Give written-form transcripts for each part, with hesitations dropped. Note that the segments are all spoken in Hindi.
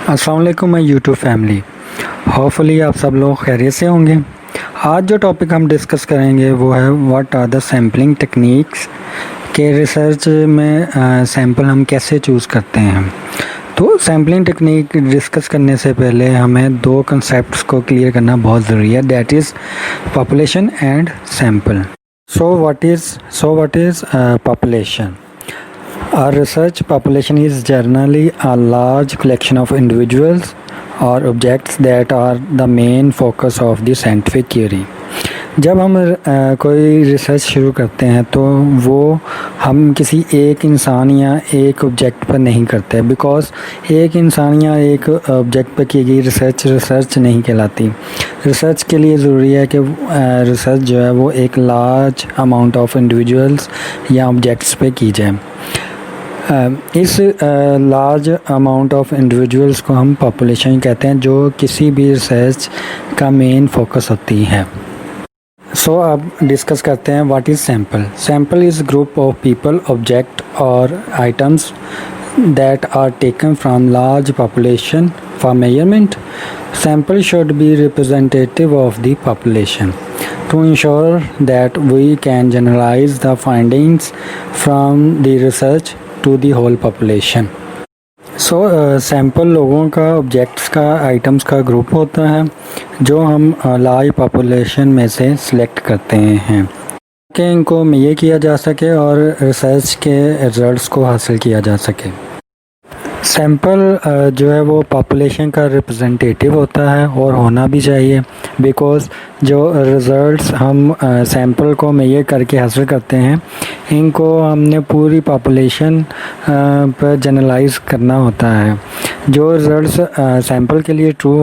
अस्सलाम वालेकुम माय यूट्यूब फैमिली। होपफुली आप सब लोग खैरियत से होंगे। आज जो टॉपिक हम डिस्कस करेंगे वो है what are the sampling techniques के रिसर्च में सैम्पल हम कैसे चूज़ करते हैं। तो सैम्पलिंग टेक्निक डिस्कस करने से पहले हमें दो कंसेप्ट्स को क्लियर करना बहुत ज़रूरी है, that is population and sample. So what is population? A research population is generally a large collection of individuals or objects that are the main focus of the scientific query. जब हम कोई रिसर्च शुरू करते हैं तो वो हम किसी एक इंसान या एक ऑब्जेक्ट पर नहीं करते, बिकॉज़ एक इंसान या एक ऑब्जेक्ट पर की गई रिसर्च नहीं कहलाती। रिसर्च के लिए ज़रूरी है कि रिसर्च जो है वो एक लार्ज अमाउंट ऑफ इंडिविजुअल्स या ऑब्जेक्ट्स पे की जाए। इस लार्ज अमाउंट ऑफ इंडिविजुअल्स को हम पॉपुलेशन कहते हैं, जो किसी भी रिसर्च का मेन फोकस होती है। सो अब डिस्कस करते हैं what is sample. Sample is group of people, object और items that are taken from large population for measurement. Sample should be representative of the population to ensure that we can generalize the findings from the research to the whole population. So sample लोगों का, ऑब्जेक्ट्स का, आइटम्स का ग्रुप होता है जो हम लार्ज पॉपुलेशन में से सिलेक्ट करते हैं कि इनको मेजर किया जा सके और रिसर्च के रिजल्ट्स को हासिल किया जा सके। सैम्पल जो है वो पॉपुलेशन का रिप्रेजेंटेटिव होता है और होना भी चाहिए, बिकॉज़ जो रिज़ल्ट्स हम सैम्पल को मेजर करके हासिल करते हैं इनको हमने पूरी पॉपुलेशन पर जनरलाइज करना होता है। जो रिज़ल्ट्स सैम्पल के लिए ट्रू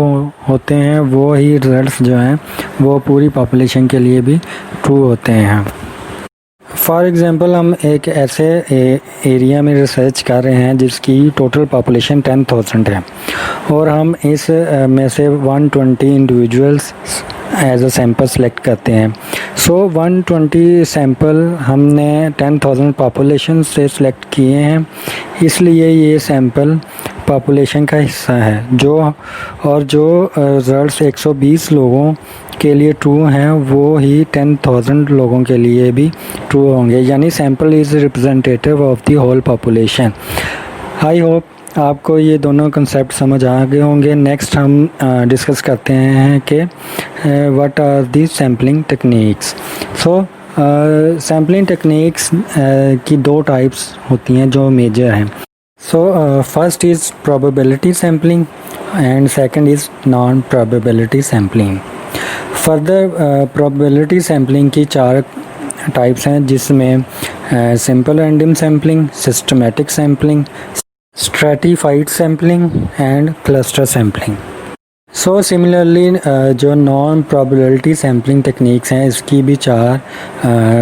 होते हैं वो ही रिज़ल्ट्स जो हैं वो पूरी पॉपुलेशन के लिए भी ट्रू होते हैं। फॉर एग्ज़ाम्पल, हम एक ऐसे एरिया में रिसर्च कर रहे हैं जिसकी टोटल पॉपुलेशन 10,000 है और हम इस में से 120 individuals as a sample select करते हैं। सो 120 सैम्पल हमने 10,000 पॉपुलेशन से सिलेक्ट किए हैं, इसलिए ये सैम्पल पॉपुलेशन का हिस्सा है। जो रिज़ल्ट्स 120 लोगों के लिए ट्रू हैं वो ही 10,000 लोगों के लिए भी ट्रू होंगे, यानी sample is representative of the whole population. I hope आपको ये दोनों कंसेप्ट समझ आ गए होंगे। नेक्स्ट हम डिस्कस करते हैं कि what are the sampling techniques. So sampling techniques की दो टाइप्स होती हैं जो मेजर हैं। So first is probability sampling and second is non probability sampling. Further probability sampling की 4 टाइप्स हैं, जिसमें simple random sampling, systematic sampling, stratified sampling and cluster sampling. So similarly जो नॉन प्रोबेबिलिटी सैम्पलिंग टेक्निक्स हैं इसकी भी 4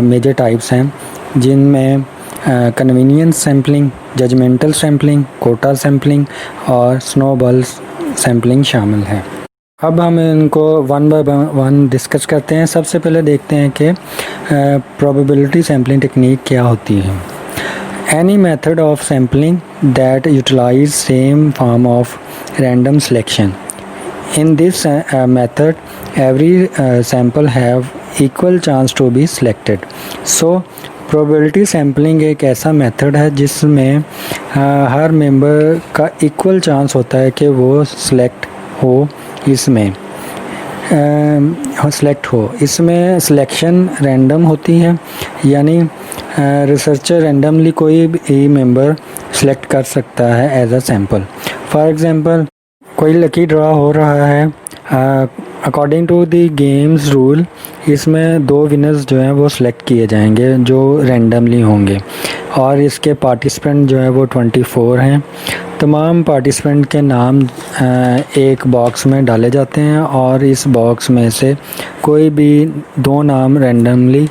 मेजर टाइप्स हैं, जिनमें convenience sampling, judgmental sampling, quota sampling और स्नोबॉल सैम्पलिंग शामिल है। अब हम इनको वन बाय वन डिस्कस करते हैं। सबसे पहले देखते हैं कि प्रोबेबिलिटी सैम्पलिंग टेक्निक क्या होती है। Any method of sampling that utilize same form of random selection. In this method every sample have equal chance to be selected. So probability sampling एक ऐसा मेथड है जिसमें हर मेंबर का इक्वल चांस होता है कि वो सिलेक्ट हो। इसमें सिलेक्शन रैंडम होती है, यानी रिसर्चर रैंडमली कोई भी मेंबर सेलेक्ट कर सकता है as a sample. For example, कोई लकी ड्रॉ हो रहा है according to the games rule. इसमें 2 विनर्स जो हैं वो सिलेक्ट किए जाएंगे जो रैंडमली होंगे और इसके पार्टिसिपेंट जो है वो 24 हैं। तमाम पार्टिसिपेंट के नाम एक बॉक्स में डाले जाते हैं और इस बॉक्स में से कोई भी 2 नाम रैंडमली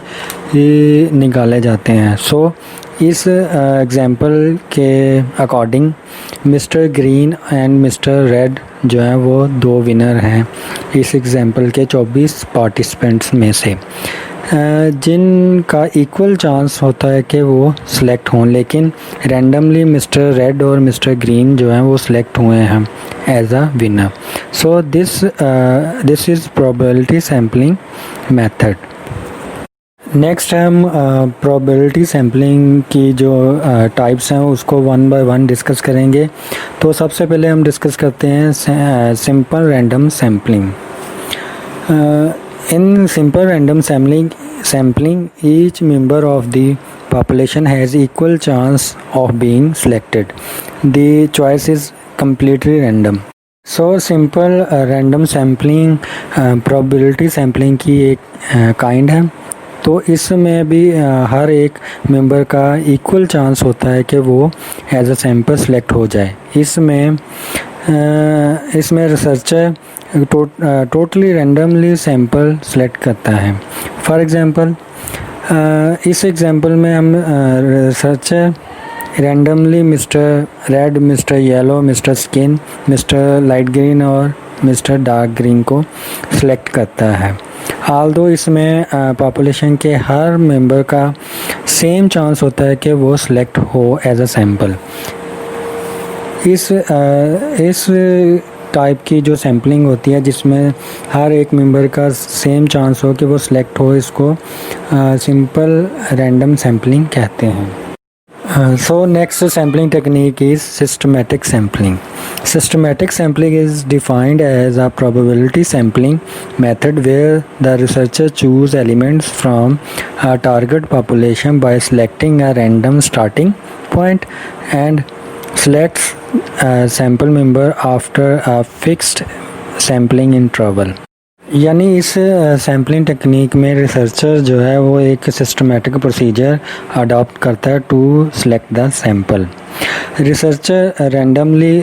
निकाले जाते हैं। सो इस एग्ज़ाम्पल के according mister green and mister red जो है वो 2 विनर हैं इस एग्ज़ाम्पल के 24 पार्टिसिपेंट्स में से। जिनका इक्वल चांस होता है कि वो सिलेक्ट हों, लेकिन रैंडमली मिस्टर रेड और मिस्टर ग्रीन जो हैं वो सिलेक्ट हुए हैं as a winner. So this is probability sampling method. Next हम प्रोबेबिलिटी सैम्पलिंग की जो टाइप्स हैं उसको वन बाय वन डिस्कस करेंगे। तो सबसे पहले हम डिस्कस करते हैं simple random sampling. In simple random sampling each member of the population has equal chance of being selected. The choice is completely random. So simple random sampling probability sampling की एक काइंड है। तो इसमें भी हर एक मेंबर का इक्वल चांस होता है कि वो एज अ सैंपल सेलेक्ट हो जाए। इसमें researcher totally randomly sample select करता है। फॉर एग्ज़ाम्पल इस एग्जांपल में हम researcher randomly mister red, mister yellow, mister skin, mister light green और मिस्टर डार्क ग्रीन को सिलेक्ट करता है। आल्दो इसमें पॉपुलेशन के हर मेंबर का सेम चांस होता है कि वो सिलेक्ट हो एज अ सैंपल। इस टाइप की जो सैम्पलिंग होती है जिसमें हर एक मेंबर का सेम चांस हो कि वो सिलेक्ट हो, इसको सिंपल रैंडम सैम्पलिंग कहते हैं। So next sampling technique is systematic sampling. Systematic sampling is defined as a probability sampling method where the researcher choose elements from a target population by selecting a random starting point and selects a sample member after a fixed sampling interval. यानी इस सैम्पलिंग टेक्निक में रिसर्चर जो है वो एक सिस्टमेटिक प्रोसीजर अडॉप्ट करता है to select the sample. Researcher randomly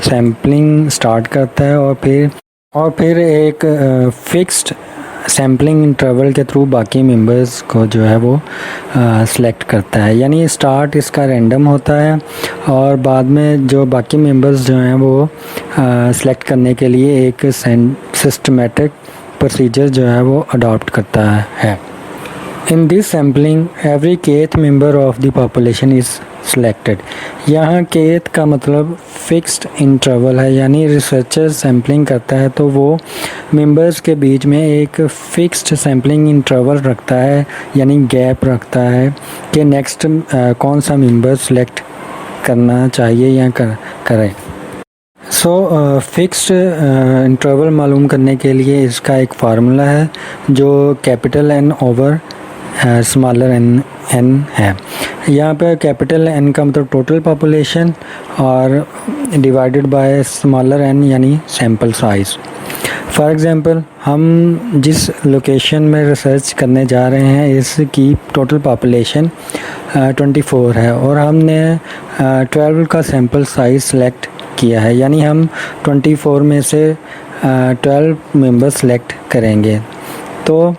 sampling start करता है और फिर एक फिक्स्ड सैम्पलिंग इंटरवल के थ्रू बाकी मेंबर्स को जो है वो सिलेक्ट करता है। यानी स्टार्ट इसका रैंडम होता है और बाद में जो बाकी मेंबर्स जो हैं वो सिलेक्ट करने के लिए एक सिस्टमेटिक प्रोसीजर जो है वो अडॉप्ट करता है। In this sampling every kth member of the population is selected. यहाँ केथ का मतलब फिक्स्ड इंटरवल है, यानी रिसर्चर सैम्पलिंग करता है तो वो मेंबर्स के बीच में एक फिक्स्ड सैम्पलिंग इंटरवल रखता है, यानी गैप रखता है कि नेक्स्ट कौन सा मेंबर सेलेक्ट करना चाहिए या करें। सो फिक्स्ड इंटरवल मालूम करने के लिए इसका एक फार्मूला है जो capital N over smaller N है। यहाँ पे कैपिटल एन का मतलब टोटल पॉपुलेशन और डिवाइडेड बाय स्मॉलर एन यानी सैम्पल साइज़। फॉर एग्ज़ाम्पल हम जिस लोकेशन में रिसर्च करने जा रहे हैं इसकी टोटल पॉपुलेशन 24 है और हमने 12 का सैम्पल साइज़ सेलेक्ट किया है, यानी हम 24 में से 12 मेंबर सेलेक्ट करेंगे। तो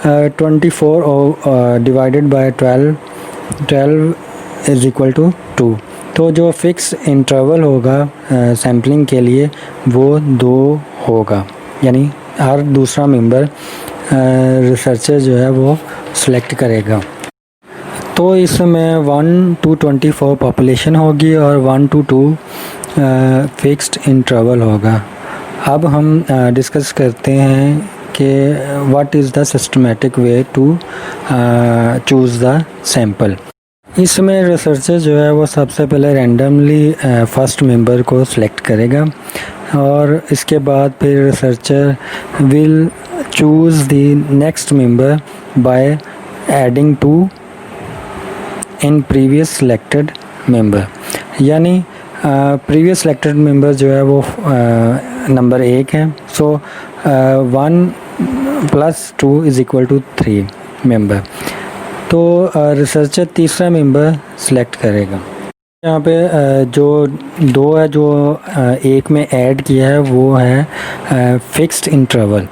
24 divided by 12 is equal to 2। तो जो फिक्स इंटरवल होगा सैम्पलिंग के लिए वो 2 होगा, यानी हर दूसरा मेंबर रिसर्चर जो है वो सिलेक्ट करेगा। तो इसमें 1 to 24 पॉपुलेशन होगी और 1 to 2 फिक्स्ड इंटरवल होगा। अब हम डिस्कस करते हैं कि what is the systematic way to choose the sample. इसमें रिसर्चर जो है वो सबसे पहले रैंडमली फर्स्ट मेंबर को सिलेक्ट करेगा और इसके बाद फिर researcher will choose the next member by adding 2 in previous selected member. यानी प्रीवियस सिलेक्टेड मेंबर जो है वो नंबर 1 है। So 1 + 2 is equal to 3 member. तो रिसर्चर तीसरा मेंबर सेलेक्ट करेगा। यहाँ पे जो 2 है जो 1 में ऐड किया है वो है फिक्स्ड इंटरवल।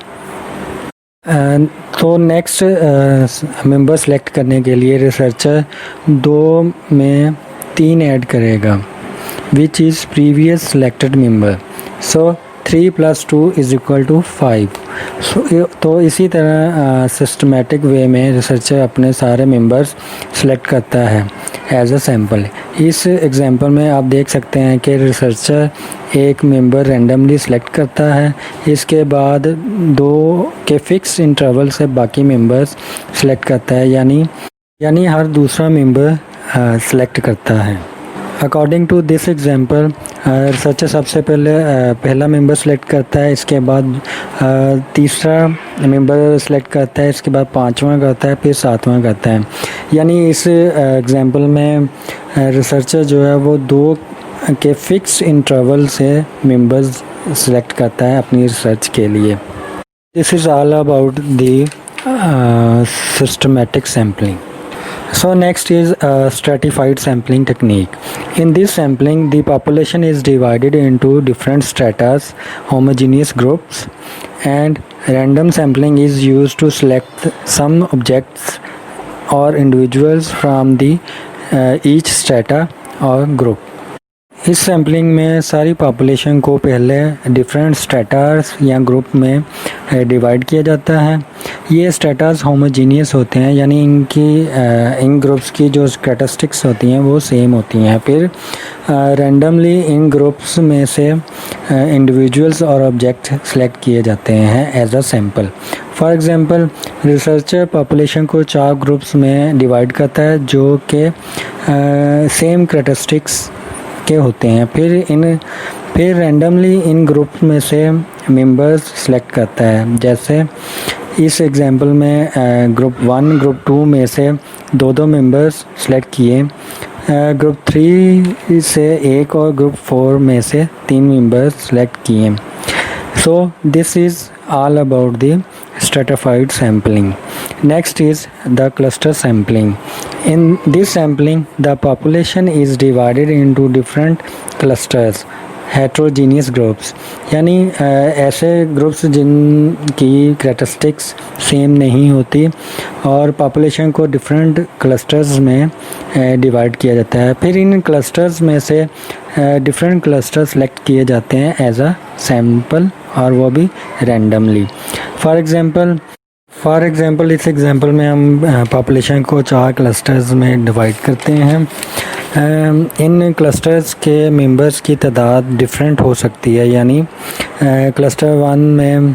तो नेक्स्ट मेंबर सेलेक्ट करने के लिए रिसर्चर 2 में 3 ऐड करेगा which is previous selected member. So 3 + 2 is equal to 5. तो इसी तरह सिस्टमेटिक वे में रिसर्चर अपने सारे मेंबर्स सेलेक्ट करता है एज अ सैम्पल। इस एग्जांपल में आप देख सकते हैं कि रिसर्चर एक मेंबर रैंडमली सेलेक्ट करता है, इसके बाद 2 के फिक्स इंटरवल से बाकी मेंबर्स सेलेक्ट करता है, यानी हर दूसरा मेंबर सेलेक्ट करता है। According to this example researcher सबसे पहला मेंबर सेलेक्ट करता है, इसके बाद तीसरा मेंबर सेलेक्ट करता है, इसके बाद 5वां करता है, फिर 7वां करता है। यानी इस एग्जांपल में रिसर्चर जो है वो 2 के फिक्स इंटरवल से मेंबर्स सेलेक्ट करता है अपनी रिसर्च के लिए। This is all about the systematic sampling. So next is stratified sampling technique. In this sampling, the population is divided into different stratas, homogeneous groups, and random sampling is used to select some objects or individuals from the each strata or group. इस सैम्पलिंग में सारी पॉपुलेशन को पहले डिफरेंट स्ट्रेटास या ग्रुप में डिवाइड किया जाता है। ये स्ट्रेटास होमोजीनियस होते हैं, यानी इन ग्रुप्स की जो कैरेक्टरिस्टिक्स होती हैं वो सेम होती हैं। फिर रैंडमली इन ग्रुप्स में से इंडिविजुअल्स और ऑब्जेक्ट सेलेक्ट किए जाते हैं as a sample. For example, researcher population को 4 ग्रुप्स में डिवाइड करता है जो कि सेम कैरेक्टरिस्टिक्स के होते हैं। फिर रैंडमली इन ग्रुप में से मेंबर्स सेलेक्ट करता है। जैसे इस एग्जांपल में ग्रुप 1 ग्रुप 2 में से 2 मेंबर्स सेलेक्ट किए, ग्रुप 3 से 1 और ग्रुप 4 में से 3 मेंबर्स सेलेक्ट किए। So this is all about the stratified sampling. Next is the cluster sampling. In this sampling, the population is divided into different clusters, heterogeneous groups, यानी ऐसे ग्रुप्स जिनकी कैरेक्टरिस्टिक्स सेम नहीं होती और पॉपुलेशन को डिफरेंट क्लस्टर्स में डिवाइड किया जाता है। फिर इन क्लस्टर्स में से डिफरेंट क्लस्टर सेलेक्ट किए जाते हैं एज अ सैम्पल, और वो भी रैंडमली। फॉर एग्ज़ाम्पल इस एग्ज़ाम्पल में हम पॉपुलेशन को 4 क्लस्टर्स में डिवाइड करते हैं। इन क्लस्टर्स के मेंबर्स की तादाद डिफरेंट हो सकती है, यानी क्लस्टर 1 में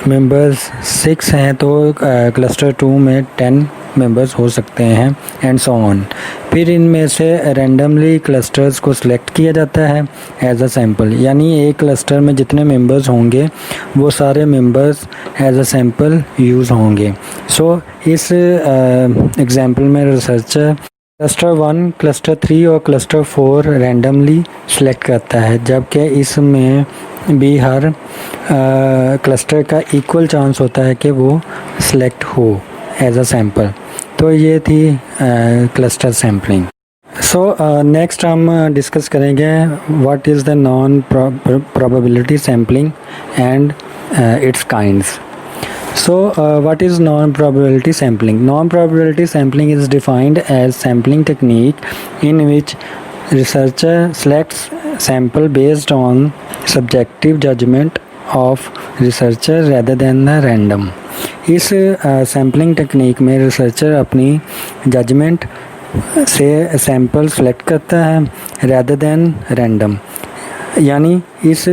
मेंबर्स 6 हैं तो क्लस्टर 2 में 10 मेंबर्स हो सकते हैं, एंड सो ऑन। फिर इनमें से रैंडमली क्लस्टर्स को सिलेक्ट किया जाता है एज अ सैम्पल, यानी एक क्लस्टर में जितने मेंबर्स होंगे वो सारे members as a sample use होंगे। सो इस एग्जांपल में रिसर्चर क्लस्टर 1, क्लस्टर 3 और क्लस्टर 4 रैंडमली सेलेक्ट करता है, जबकि इसमें भी हर क्लस्टर का इक्वल चांस होता है कि वो सिलेक्ट हो एज अ सैम्पल। तो ये थी क्लस्टर सैम्पलिंग। सो नेक्स्ट हम डिस्कस करेंगे what is the non probability sampling and it's kinds. So what is non-probability sampling? Non-probability sampling is defined as sampling technique in which researcher selects sample based on subjective judgment of researcher rather than the random. इस सैम्पलिंग टेक्निक में रिसर्चर अपनी जजमेंट से सैंपल सेलेक्ट करता है rather than random, यानी इस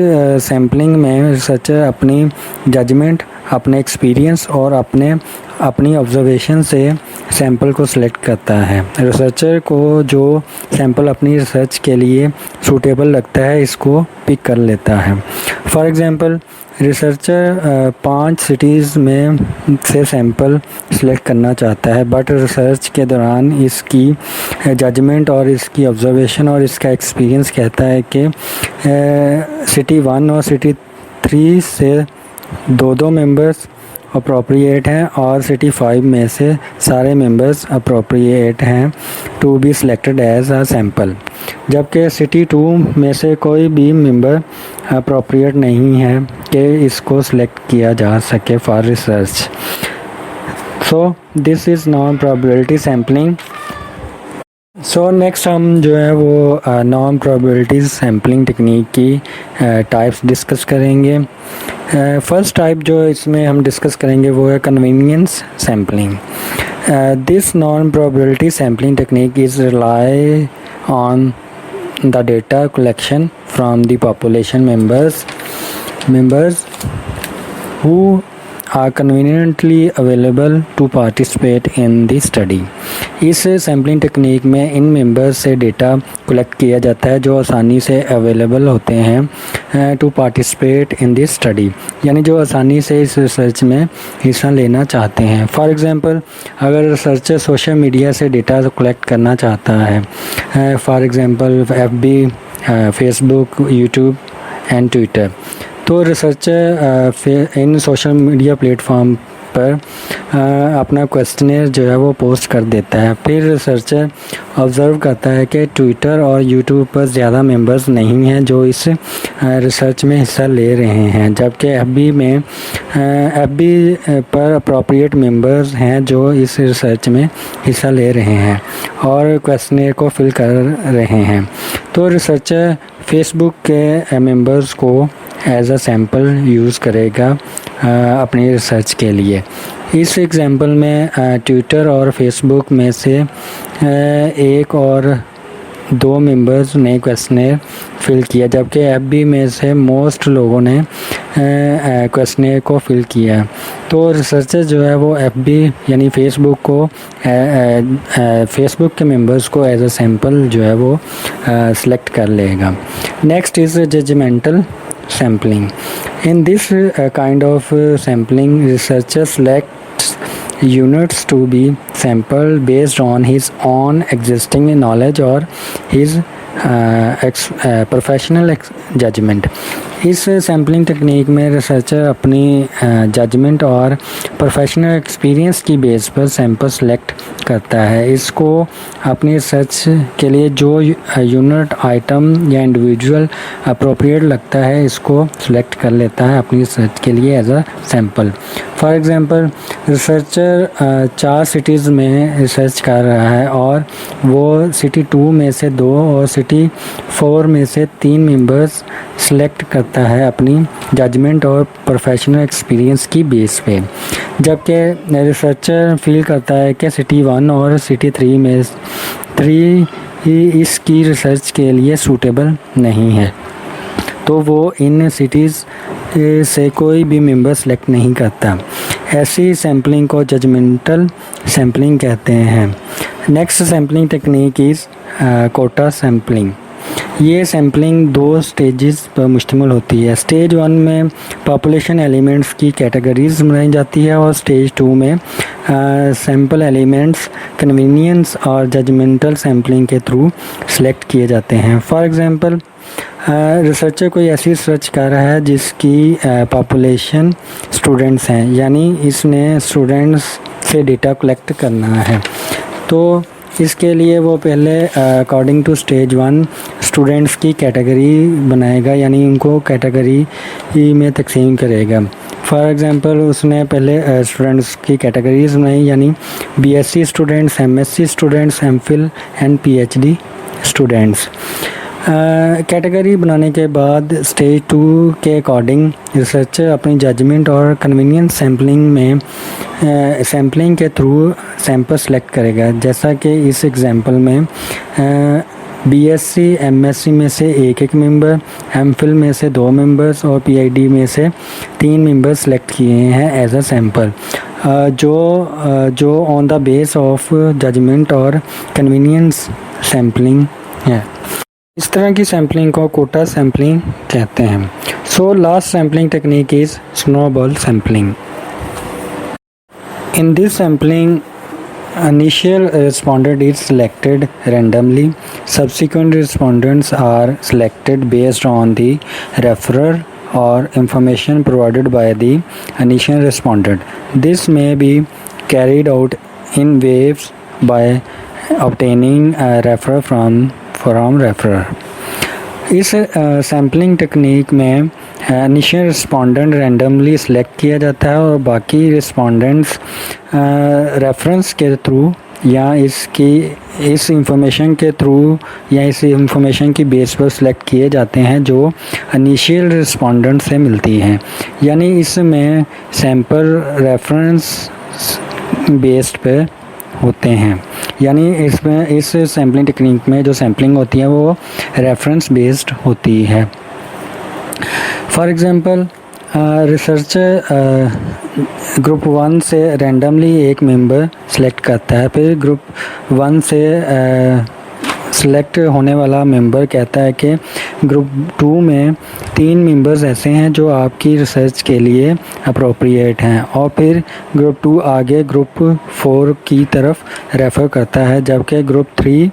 सैम्पलिंग में रिसर्चर अपनी जजमेंट, अपने एक्सपीरियंस और अपनी ऑब्जर्वेशन से सैंपल को सिलेक्ट करता है। रिसर्चर को जो सैंपल अपनी रिसर्च के लिए सूटेबल लगता है इसको पिक कर लेता है। फॉर एग्ज़ाम्पल, रिसर्चर 5 सिटीज़ में से सैंपल सेलेक्ट करना चाहता है, बट रिसर्च के दौरान इसकी जजमेंट और इसकी ऑब्जर्वेशन और इसका एक्सपीरियंस कहता है कि सिटी 1 और सिटी 3 से 2 मेंबर्स अप्रोप्रिएट हैं और सिटी 5 में से सारे मेंबर्स अप्रोप्रिएट हैं to be selected as a sample, जबकि सिटी 2 में से कोई भी मेंबर अप्रोप्रिएट नहीं है कि इसको सिलेक्ट किया जा सके for research. So this is non probability sampling. So next हम जो है वो नॉन प्रोबेबिलिटीज सैम्पलिंग टेक्निक की टाइप्स डिस्कस करेंगे। फर्स्ट टाइप जो इसमें हम डिस्कस करेंगे वो है convenience sampling. This non probability sampling technique is rely on the data collection from the population members who are conveniently available to participate in the study। इस सैम्पलिंग टेक्निक में इन मेंबर्स से डेटा कलेक्ट किया जाता है जो आसानी से अवेलेबल होते हैं to participate in this study, यानी जो आसानी से इस रिसर्च में हिस्सा लेना चाहते हैं। फॉर एग्ज़ाम्पल, अगर रिसर्चर सोशल मीडिया से डेटा कलेक्ट करना चाहता है, for example FB, Facebook, YouTube and Twitter, तो रिसर्चर इन सोशल मीडिया प्लेटफॉर्म पर अपना क्वेश्चनर जो है वो पोस्ट कर देता है। फिर रिसर्चर ऑब्ज़र्व करता है कि ट्विटर और यूट्यूब पर ज़्यादा मेंबर्स नहीं हैं जो इस रिसर्च में हिस्सा ले रहे हैं, जबकि FB पर अप्रोप्रिएट मेंबर्स हैं जो इस रिसर्च में हिस्सा ले रहे हैं और क्वेश्चनर को फिल कर रहे हैं। तो रिसर्चर फेसबुक के मेंबर्स को एज अ सैम्पल यूज़ करेगा अपनी रिसर्च के लिए। इस एग्ज़ाम्पल में ट्विटर और फेसबुक में से एक और 2 मेंबर्स ने क्वेश्चनर फिल किया, जबकि FB में से मोस्ट लोगों ने क्वेश्चनर को फिल किया। तो रिसर्चर जो है वो FB यानी फेसबुक के मेंबर्स को एज अ सैम्पल जो है वो सिलेक्ट कर लेगा। Next is judgmental sampling. In this kind of sampling, researcher selects units to be sampled based on his own existing knowledge or his professional judgement. इस सैम्पलिंग टेक्निक में रिसर्चर अपनी जजमेंट और प्रोफेशनल एक्सपीरियंस की बेस पर सैंपल सेलेक्ट करता है। इसको अपनी रिसर्च के लिए जो यूनिट, आइटम या इंडिविजुअल अप्रोप्रिएट लगता है इसको सिलेक्ट कर लेता है अपनी रिसर्च के लिए as a sample. For example, researcher 4 cities में रिसर्च कर रहा है और वो सिटी 2 में से 2 और सिटी 4 में से 3 मेंबर्स सेलेक्ट करता है अपनी जजमेंट और प्रोफेशनल एक्सपीरियंस की बेस पे, जबकि रिसर्चर फील करता है कि सिटी 1 और सिटी 3 में 3 ही इसकी रिसर्च के लिए सूटेबल नहीं है, तो वो इन सिटीज़ से कोई भी मेंबर सेलेक्ट नहीं करता। ऐसी सैम्पलिंग को जजमेंटल सैम्पलिंग कहते हैं। Next sampling technique is quota sampling. ये सैम्पलिंग 2 स्टेजेस पर मुश्तमिल होती है। स्टेज 1 में पॉपुलेशन एलिमेंट्स की कैटेगरीज बनाई जाती है और स्टेज 2 में सैम्पल एलिमेंट्स कन्वीनियंस और जजमेंटल सैम्पलिंग के थ्रू सेलेक्ट किए जाते हैं। फॉर एग्ज़ाम्पल, रिसर्चर कोई ऐसी रिसर्च कर रहा है जिसकी पॉपुलेशन स्टूडेंट्स हैं, यानी इसने स्टूडेंट्स से डेटा कलेक्ट करना है, तो इसके लिए वो पहले अकॉर्डिंग टू स्टेज 1 स्टूडेंट्स की कैटेगरी बनाएगा, यानी उनको कैटेगरी में तकसीम करेगा। फॉर एग्ज़ाम्पल, उसने पहले स्टूडेंट्स की कैटेगरीज बनाई, यानी BSc students, MSc students, MPhil and PhD students. Category बनाने के बाद स्टेज 2 के अकॉर्डिंग रिसर्चर अपनी जजमेंट और कन्वीनियंस सैम्पलिंग के थ्रू सैंपल सेलेक्ट करेगा, जैसा कि इस एग्जांपल में BSc MSc में से एक मेंबर, MPhil में से 2 मेंबर्स और PhD में से 3 मेंबर्स सेलेक्ट किए हैं एज अ सैंपल, जो on the base of judgement और कन्वीनियंस सैम्पलिंग है। इस तरह की सैम्पलिंग को कोटा सैम्पलिंग कहते हैं। So last sampling technique is snowball sampling. In this sampling, initial respondent is selected randomly. Subsequent respondents are selected based on the referrer or information provided by the initial respondent. This may be carried out in waves by obtaining a referral from referrer. इस सैम्पलिंग टेक्निक में इनिशियल रिस्पोंडेंट रैंडमली सेलेक्ट किया जाता है और बाकी रिस्पोंडेंट्स रेफरेंस के थ्रू या इस इंफॉर्मेशन के थ्रू या इस इंफॉर्मेशन की बेस पर सिलेक्ट किए जाते हैं जो इनिशियल रिस्पोंडेंट से मिलती हैं। यानी इसमें सैंपल रेफरेंस बेस्ड पे होते हैं। यानी इसमें इस सैम्पलिंग टेक्निक में जो सैम्पलिंग होती है वो रेफरेंस बेस्ड होती है। फॉर एग्ज़ाम्पल रिसर्चर ग्रुप 1 से रैंडमली एक मेंबर सेलेक्ट करता है, फिर ग्रुप 1 से सेलेक्ट होने वाला मेंबर कहता है कि ग्रुप 2 में 3 मेंबर्स ऐसे हैं जो आपकी रिसर्च के लिए अप्रोप्रिएट हैं, और फिर ग्रुप 2 आगे ग्रुप 4 की तरफ रेफ़र करता है, जबकि ग्रुप 3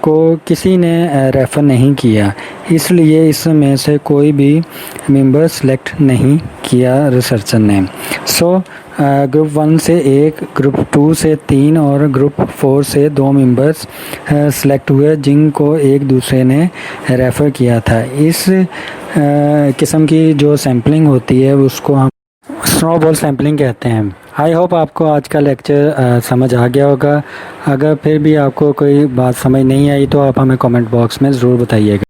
को किसी ने रेफ़र नहीं किया, इसलिए इसमें से कोई भी मेंबर सेलेक्ट नहीं किया रिसर्चर ने। ग्रुप 1 से 1, ग्रुप 2 से 3 और ग्रुप 4 से 2 मेंबर्स सेलेक्ट हुए जिनको एक दूसरे ने रेफ़र किया था। इस किस्म की जो सैम्पलिंग होती है उसको हम स्नोबॉल सैम्पलिंग कहते हैं। आई होप आपको आज का लेक्चर समझ आ गया होगा। अगर फिर भी आपको कोई बात समझ नहीं आई तो आप हमें कमेंट बॉक्स में ज़रूर बताइएगा।